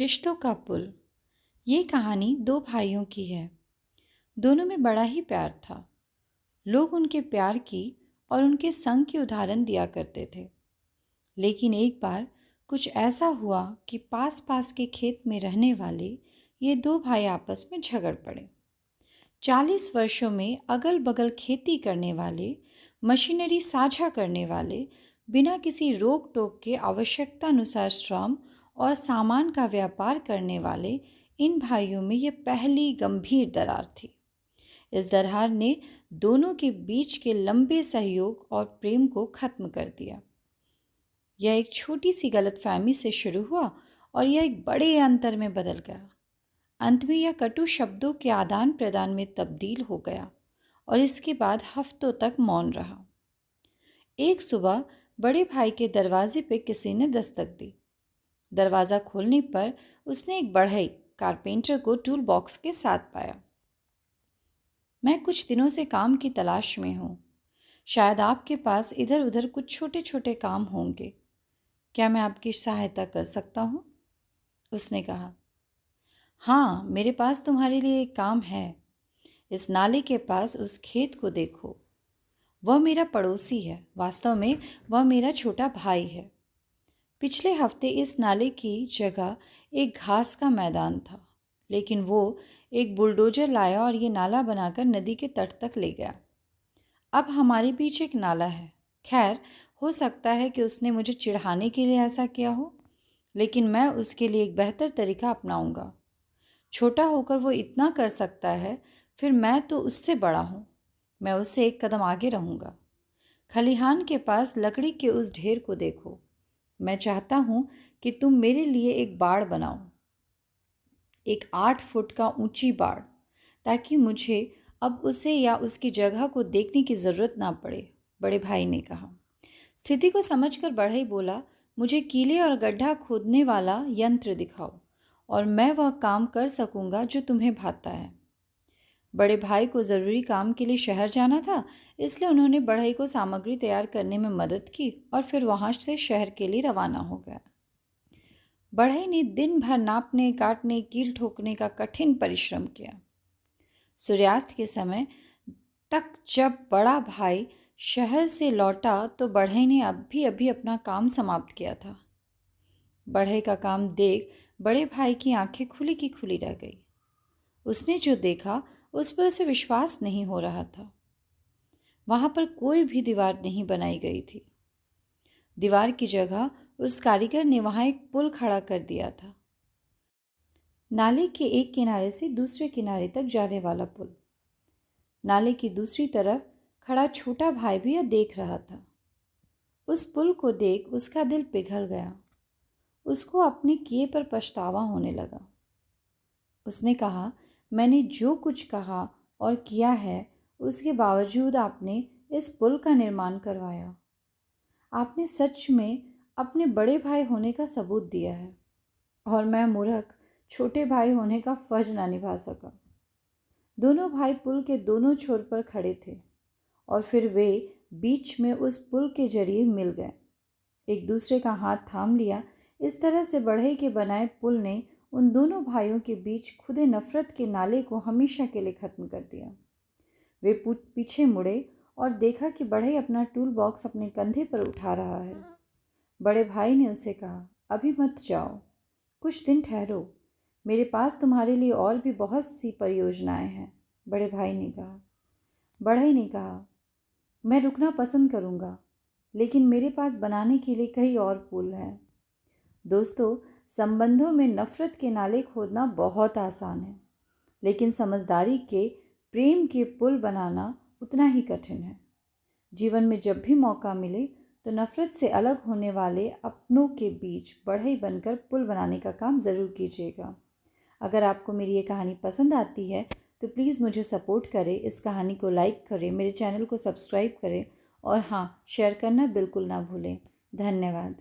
रिश्तों का पुल। ये कहानी दो भाइयों की है। दोनों में बड़ा ही प्यार था। लोग उनके प्यार की और उनके संग की उदाहरण दिया करते थे। लेकिन एक बार कुछ ऐसा हुआ कि पास पास के खेत में रहने वाले ये दो भाई आपस में झगड़ पड़े। 40 वर्षों में अगल बगल खेती करने वाले, मशीनरी साझा करने वाले, बिना किसी रोक टोक के आवश्यकता अनुसार श्रम और सामान का व्यापार करने वाले इन भाइयों में ये पहली गंभीर दरार थी। इस दरार ने दोनों के बीच के लंबे सहयोग और प्रेम को खत्म कर दिया। यह एक छोटी सी गलतफहमी से शुरू हुआ और यह एक बड़े अंतर में बदल गया। अंत में यह कटु शब्दों के आदान प्रदान में तब्दील हो गया और इसके बाद हफ्तों तक मौन रहा। एक सुबह बड़े भाई के दरवाजे पे किसी ने दस्तक दी। दरवाज़ा खोलने पर उसने एक बढ़ई कारपेंटर को टूल बॉक्स के साथ पाया। मैं कुछ दिनों से काम की तलाश में हूँ। शायद आपके पास इधर उधर कुछ छोटे छोटे काम होंगे। क्या मैं आपकी सहायता कर सकता हूँ? उसने कहा। हाँ, मेरे पास तुम्हारे लिए एक काम है। इस नाले के पास उस खेत को देखो। वह मेरा पड़ोसी है। वास्तव में वह मेरा छोटा भाई है। पिछले हफ्ते इस नाले की जगह एक घास का मैदान था, लेकिन वो एक बुलडोजर लाया और ये नाला बनाकर नदी के तट तक ले गया। अब हमारे बीच एक नाला है। खैर, हो सकता है कि उसने मुझे चिढ़ाने के लिए ऐसा किया हो, लेकिन मैं उसके लिए एक बेहतर तरीका अपनाऊंगा। छोटा होकर वो इतना कर सकता है, फिर मैं तो उससे बड़ा हूँ। मैं उससे एक कदम आगे रहूँगा। खलिहान के पास लकड़ी के उस ढेर को देखो। मैं चाहता हूँ कि तुम मेरे लिए एक बाड़ बनाओ, एक 8 फुट का ऊंची बाड़, ताकि मुझे अब उसे या उसकी जगह को देखने की ज़रूरत ना पड़े। बड़े भाई ने कहा। स्थिति को समझकर बढ़ई बोला, मुझे कीले और गड्ढा खोदने वाला यंत्र दिखाओ और मैं वह काम कर सकूंगा जो तुम्हें भाता है। बड़े भाई को ज़रूरी काम के लिए शहर जाना था, इसलिए उन्होंने बढ़ई को सामग्री तैयार करने में मदद की और फिर वहाँ से शहर के लिए रवाना हो गया। बढ़ई ने दिन भर नापने, काटने, कील ठोकने का कठिन परिश्रम किया। सूर्यास्त के समय तक जब बड़ा भाई शहर से लौटा तो बढ़ई ने अभी अपना काम समाप्त किया था। बढ़ई का काम देख बड़े भाई की आंखें खुली की खुली रह गई। उसने जो देखा उस पर उसे विश्वास नहीं हो रहा था। वहां पर कोई भी दीवार नहीं बनाई गई थी। दीवार की जगह उस कारीगर ने वहां एक पुल खड़ा कर दिया था। नाले के एक किनारे से दूसरे किनारे तक जाने वाला पुल। नाले की दूसरी तरफ खड़ा छोटा भाई भी यह देख रहा था। उस पुल को देख उसका दिल पिघल गया। उसको अपने किए पर पछतावा होने लगा। उसने कहा, मैंने जो कुछ कहा और किया है उसके बावजूद आपने इस पुल का निर्माण करवाया। आपने सच में अपने बड़े भाई होने का सबूत दिया है और मैं मूर्ख छोटे भाई होने का फर्ज ना निभा सका। दोनों भाई पुल के दोनों छोर पर खड़े थे और फिर वे बीच में उस पुल के जरिए मिल गए, एक दूसरे का हाथ थाम लिया। इस तरह से बढ़ई के बनाए पुल ने उन दोनों भाइयों के बीच खुदे नफरत के नाले को हमेशा के लिए खत्म कर दिया। वे पीछे मुड़े और देखा कि बढ़ई अपना टूल बॉक्स अपने कंधे पर उठा रहा है। बड़े भाई ने उसे कहा, अभी मत जाओ, कुछ दिन ठहरो। मेरे पास तुम्हारे लिए और भी बहुत सी परियोजनाएं हैं। बड़े भाई ने कहा। बढ़ई ने कहा, मैं रुकना पसंद करूंगा, लेकिन मेरे पास बनाने के लिए कई और पुल हैं। दोस्तों, संबंधों में नफरत के नाले खोदना बहुत आसान है, लेकिन समझदारी के प्रेम के पुल बनाना उतना ही कठिन है। जीवन में जब भी मौका मिले तो नफरत से अलग होने वाले अपनों के बीच बढ़ई बनकर पुल बनाने का काम ज़रूर कीजिएगा। अगर आपको मेरी ये कहानी पसंद आती है तो प्लीज़ मुझे सपोर्ट करें, इस कहानी को लाइक करें, मेरे चैनल को सब्सक्राइब करें और हाँ, शेयर करना बिल्कुल ना भूलें। धन्यवाद।